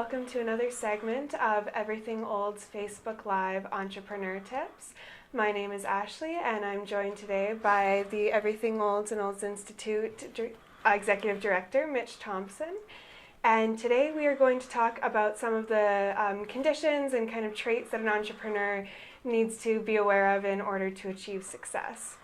welcome to another segment of Everything Olds Facebook Live Entrepreneur Tips. My name is Ashley, and I'm joined today by the Everything Olds and Olds Institute Executive Director, Mitch Thompson. And today we are going to talk about some of the conditions and kind of traits that an entrepreneur needs to be aware of in order to achieve success.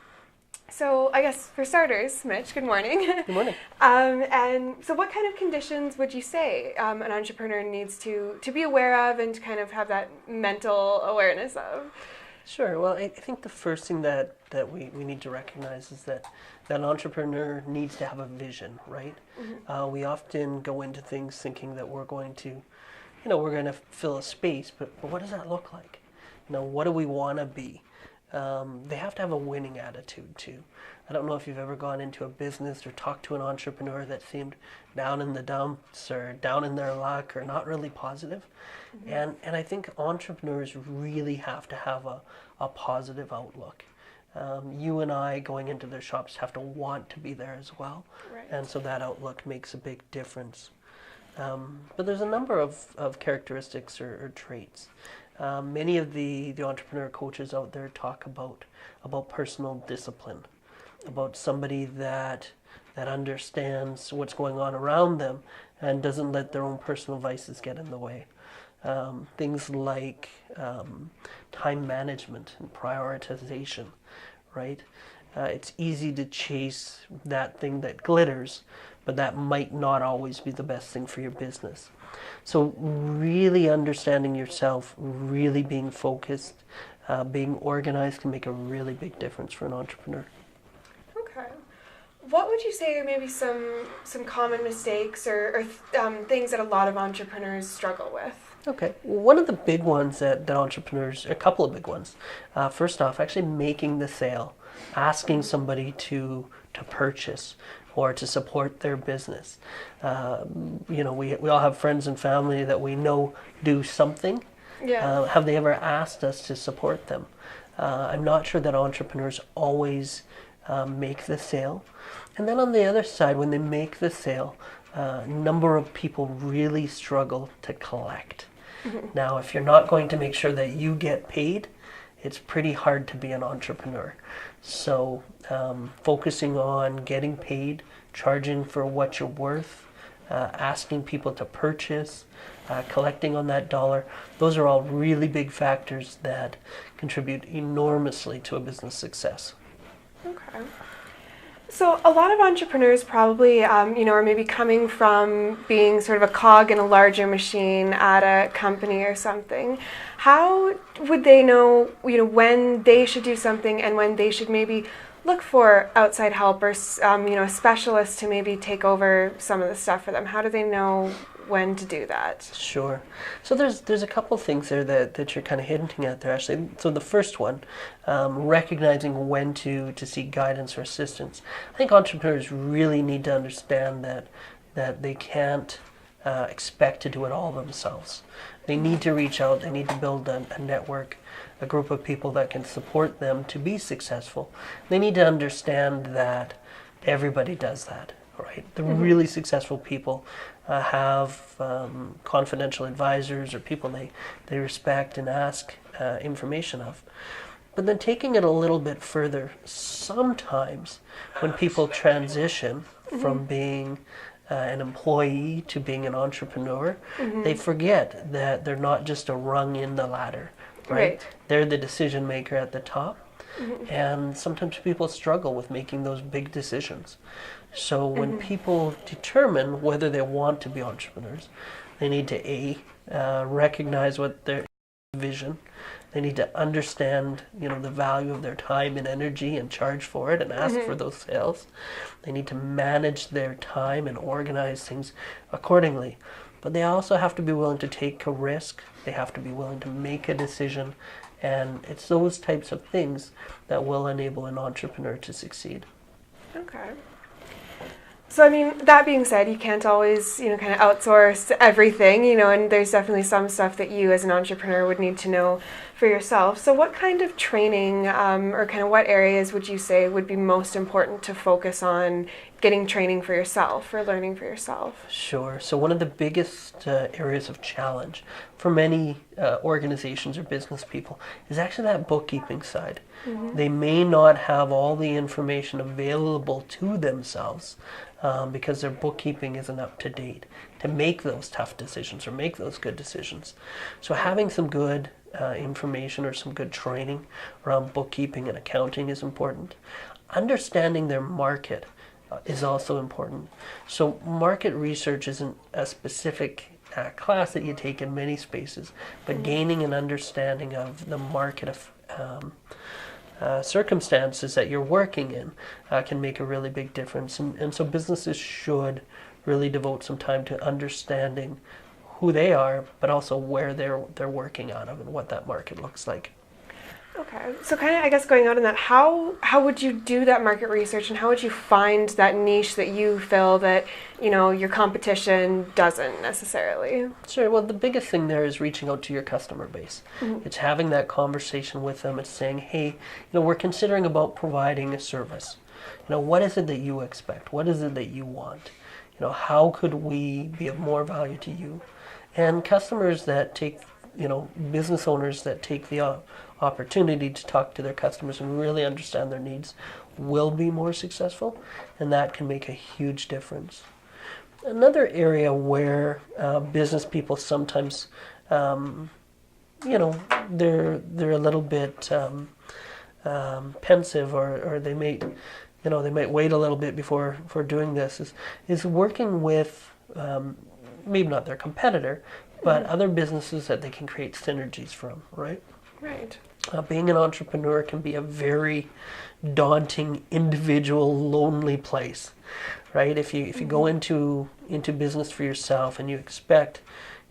So I guess for starters, Mitch, good morning. Good morning. And so what kind of conditions would you say an entrepreneur needs to be aware of and to kind of have that mental awareness of? Sure. Well, I think the first thing that we need to recognize is that an entrepreneur needs to have a vision, right? Mm-hmm. We often go into things thinking that we're going to fill a space, but what does that look like? What do we want to be? They have to have a winning attitude too. I don't know if you've ever gone into a business or talked to an entrepreneur that seemed down in the dumps or down in their luck or not really positive. Mm-hmm. And I think entrepreneurs really have to have a positive outlook. You and I going into their shops have to want to be there as well. Right. And so that outlook makes a big difference. But there's a number of characteristics or traits. Many of the entrepreneur coaches out there talk about personal discipline, about somebody that understands what's going on around them and doesn't let their own personal vices get in the way. Things like time management and prioritization, right? It's easy to chase that thing that glitters, but that might not always be the best thing for your business. So really understanding yourself, really being focused, being organized can make a really big difference for an entrepreneur. Okay. What would you say are maybe some common mistakes or things that a lot of entrepreneurs struggle with? Okay. One of the big ones that entrepreneurs, a couple of big ones. First off, actually making the sale, asking somebody to purchase or to support their business. We all have friends and family that we know do something. Yeah. Have they ever asked us to support them? I'm not sure that entrepreneurs always make the sale. And then on the other side, when they make the sale, a number of people really struggle to collect. Mm-hmm. Now, if you're not going to make sure that you get paid, it's pretty hard to be an entrepreneur. So focusing on getting paid, charging for what you're worth, asking people to purchase, collecting on that dollar, those are all really big factors that contribute enormously to a business success. Okay. So a lot of entrepreneurs probably, are maybe coming from being sort of a cog in a larger machine at a company or something. How would they know, when they should do something and when they should maybe look for outside help or, a specialist to maybe take over some of the stuff for them? How do they know when to do that? Sure. So there's a couple things there that you're kind of hinting at there, actually. So the first one, recognizing when to seek guidance or assistance. I think entrepreneurs really need to understand that they can't expect to do it all themselves. They need to reach out. They need to build a network, a group of people that can support them to be successful. They need to understand that everybody does that, right? The really successful people have confidential advisors or people they respect and ask information of. But then taking it a little bit further, sometimes when people transition from being an employee to being an entrepreneur, they forget that they're not just a rung in the ladder, right? They're the decision maker at the top. And sometimes people struggle with making those big decisions. So when people determine whether they want to be entrepreneurs, they need to recognize what their vision. They need to understand, the value of their time and energy and charge for it and ask for those sales. They need to manage their time and organize things accordingly. But they also have to be willing to take a risk. They have to be willing to make a decision. And it's those types of things that will enable an entrepreneur to succeed. Okay. So, that being said, you can't always, kind of outsource everything, and there's definitely some stuff that you as an entrepreneur would need to know for yourself. So what kind of training or kind of what areas would you say would be most important to focus on getting training for yourself or learning for yourself? Sure. So one of the biggest areas of challenge for many organizations or business people is actually that bookkeeping side. They may not have all the information available to themselves because their bookkeeping isn't up to date to make those tough decisions or make those good decisions. So having some good information or some good training around bookkeeping and accounting is important. Understanding their market is also important. So market research isn't a specific class that you take in many spaces, but gaining an understanding of the market of circumstances that you're working in can make a really big difference. And so businesses should really devote some time to understanding who they are, but also where they're working out of and what that market looks like. Okay, so kind of, I guess, going on in that, how would you do that market research, and how would you find that niche that you feel that, you know, your competition doesn't necessarily? Sure. Well, the biggest thing there is reaching out to your customer base. It's having that conversation with them. It's saying, hey, you know, we're considering about providing a service. You know, what is it that you expect? What is it that you want? You know, how could we be of more value to you? And customers that take, you know, business owners that take the opportunity to talk to their customers and really understand their needs will be more successful, and that can make a huge difference. Another area where business people sometimes, you know, they're a little bit pensive, or they might, you know, they might wait a little bit before doing this, is working with maybe not their competitor, but other businesses that they can create synergies from, right? Right. Being an entrepreneur can be a very daunting, individual, lonely place, right? If you go into business for yourself and you expect,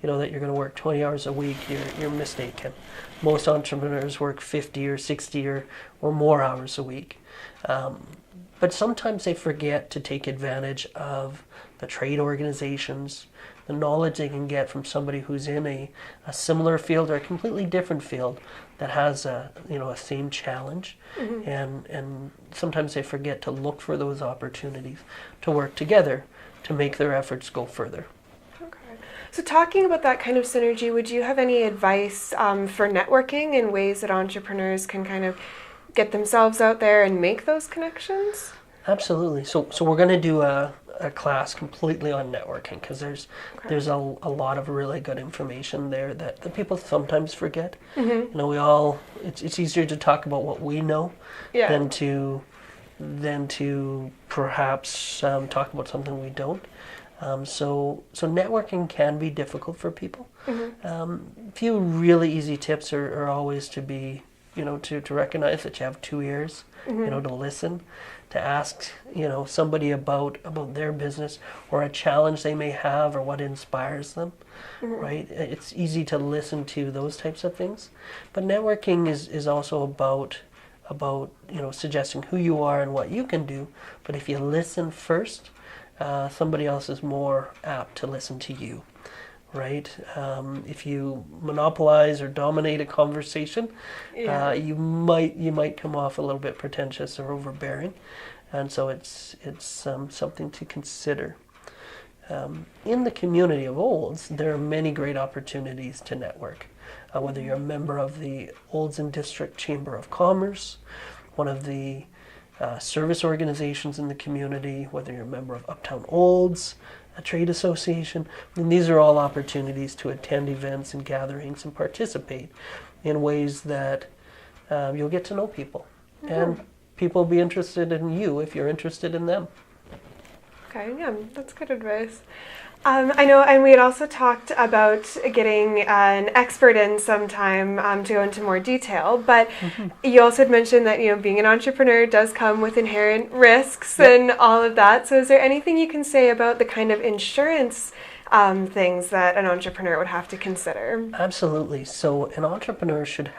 you know, that you're going to work 20 hours a week, you're mistaken. Most entrepreneurs work 50 or 60 or more hours a week. But sometimes they forget to take advantage of the trade organizations, the knowledge they can get from somebody who's in a similar field or a completely different field that has a same challenge, and sometimes they forget to look for those opportunities to work together to make their efforts go further. Okay. So talking about that kind of synergy, would you have any advice for networking and ways that entrepreneurs can kind of get themselves out there and make those connections? Absolutely. So we're going to do a class completely on networking, because there's a lot of really good information there that the people sometimes forget. You know, it's easier to talk about what we know than to perhaps talk about something we don't. So networking can be difficult for people. A few really easy tips are always to be, you know, to recognize that you have 2 ears, you know, to listen, to ask, you know, somebody about their business or a challenge they may have or what inspires them, right? It's easy to listen to those types of things. But networking is also about, you know, suggesting who you are and what you can do. But if you listen first, somebody else is more apt to listen to you. Right? If you monopolize or dominate a conversation, you might come off a little bit pretentious or overbearing, and so it's something to consider. In the community of Olds, there are many great opportunities to network. Whether you're a member of the Olds and District Chamber of Commerce, one of the service organizations in the community, whether you're a member of Uptown Olds, a trade association. And these are all opportunities to attend events and gatherings and participate in ways that you'll get to know people. And people will be interested in you if you're interested in them. Okay, yeah, that's good advice. I know, and we had also talked about getting an expert in sometime to go into more detail, but you also had mentioned that, you know, being an entrepreneur does come with inherent risks and all of that. So is there anything you can say about the kind of insurance things that an entrepreneur would have to consider? Absolutely. So an entrepreneur should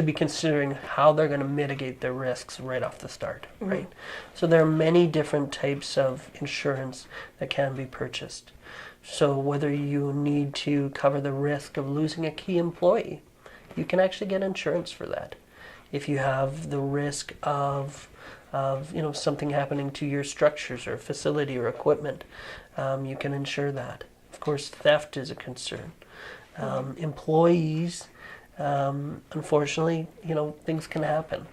be considering how they're going to mitigate their risks right off the start, right? So there are many different types of insurance that can be purchased. So whether you need to cover the risk of losing a key employee, you can actually get insurance for that. If you have the risk of something happening to your structures or facility or equipment, you can insure that. Of course, theft is a concern. Employees, unfortunately, things can happen.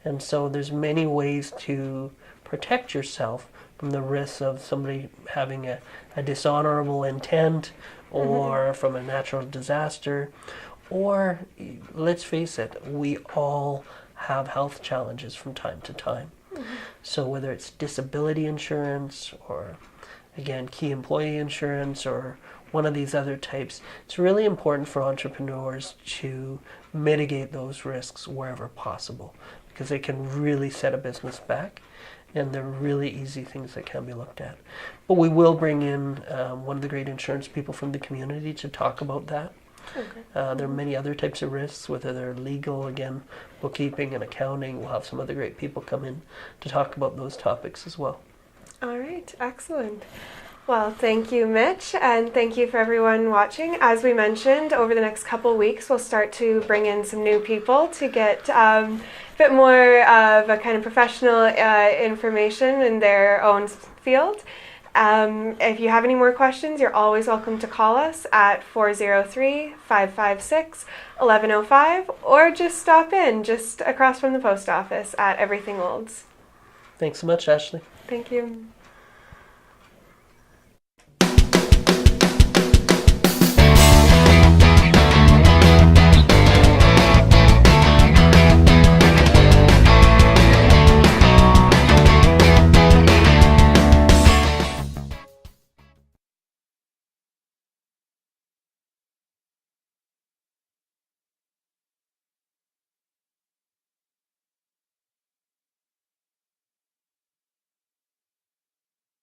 And so there's many ways to protect yourself from the risks of somebody having a dishonorable intent, or from a natural disaster, or, let's face it, we all have health challenges from time to time. So whether it's disability insurance or, again, key employee insurance or one of these other types, it's really important for entrepreneurs to mitigate those risks wherever possible, because they can really set a business back, and they're really easy things that can be looked at. But we will bring in one of the great insurance people from the community to talk about that. Okay. There are many other types of risks, whether they're legal, again, bookkeeping and accounting. We'll have some other great people come in to talk about those topics as well. All right, excellent. Well, thank you, Mitch, and thank you for everyone watching. As we mentioned, over the next couple weeks, we'll start to bring in some new people to get a bit more of a kind of professional information in their own field. If you have any more questions, you're always welcome to call us at 403-556-1105, or just stop in just across from the post office at Everything Olds. Thanks so much, Ashley. Thank you.